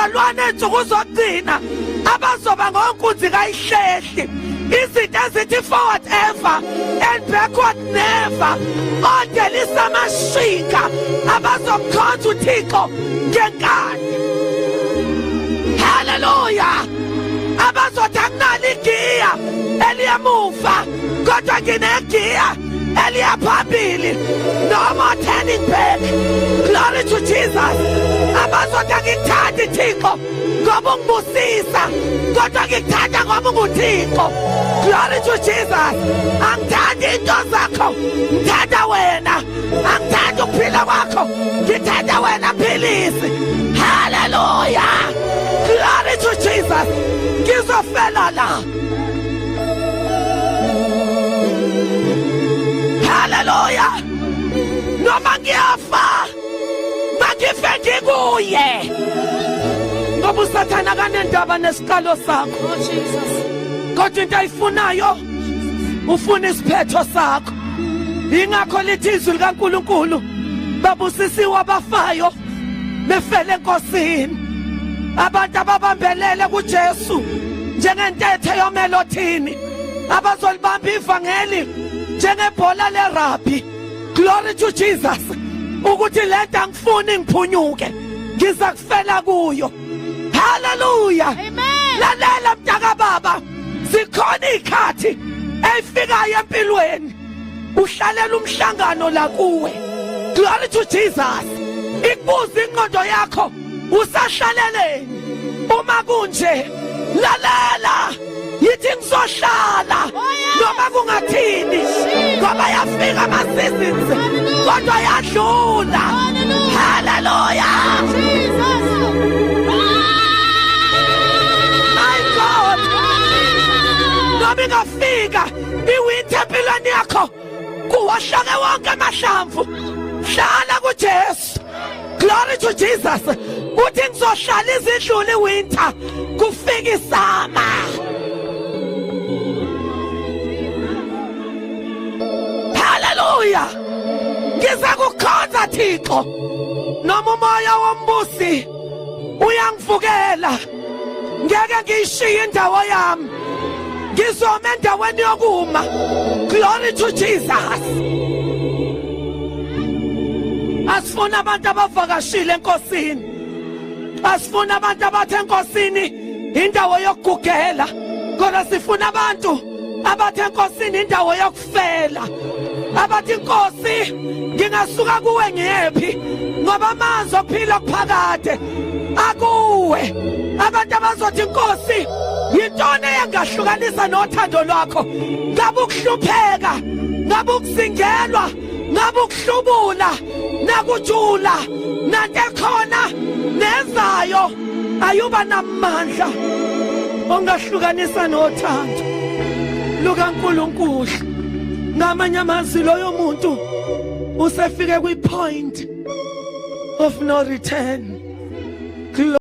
bazalwane ensuku zokugcina abazoba ngonkunzi kayihlehli izinto ezithi forward ever and backward never odelisa amashika abazokhonza uThixo ngenkani. Hallelujah. Abazothi akunalo igiya eliyamuva kodwa nginegiya eliyaphambili. No more turning back. Glory to Jesus. Abazothi angikuthandi Thixo ngoba ungibusisa kodwa ngikuthanda ngoba unguThixo. Glory to Jesus. Angithandi into zakho, ngithanda wena. Angithandi ukuphila kwakho, ngithanda wena philisi. Hallelujah. Glory to Jesus. Ngizofela la. Hallelujah. Noma ngiyafa mangife ngikuye ngoba usathana kanendaba nesiqalo sakho. Kodwa into ayifunayo ufuna isiphetho sakho. Ingakho lithi izwi likaNkulunkulu babusisiwe abafayo befele enkosini. Abantu ababambelele kuJesu njengentethe yomelothini abazolibamba ivangeli njengebhola lerabhi. Glory to Jesus. Ukuthi lento angifuni ngiphunyuke, ngiza kufela kuyo. Hallelujah. Amen. Lalela mntaka baba, zikhona izikhathi ezifikayo empilweni uhlalela umhlangano la kuwe. Glory to Jesus. Ikubuza ingqondo yakho usahlaleleni. Uma kunje lalela yithi ngizohlala noma kungathini ngoba yafika ama-seasons kodwa yadlula. Hallelujah. My God. Noma ingafika iwinter empilweni yakho kuwahlake wonke amahlamvu, hlala kuJesu. Glory to Jesus. Uthi ngizohlala izidlula iwinter kufika isama. Hallelujah. Ngiza kukhonza Thixo noma umoya wombusi uyangivukela, ngeke ngiyishiye indawo yami, ngizoma endaweni yokuma. Glory to Jesus. Asifuna abantu abavakashile enkosini, asifuna abantu abathe enkosini indawo yokugugela, kodwa sifuna abantu abathe enkosini indawo yokufela. Abathi Nkosi ngingasuka kuwe ngiyephi ngoba amanzi okuphila kuphakade akuwe. Abantu abazothi Nkosi yintoni engahlukanisa nothando lwakho? Ngabe ukuhlupheka, ngabe ukuzingelwa, ngabe ukuhlubula nakujula nanto ekhona nezayo ayuba namandla ongahlukanisa nothando lukaNkulunkulu. Ngamanye amazwi loyo muntu usefike kwi-point of no return.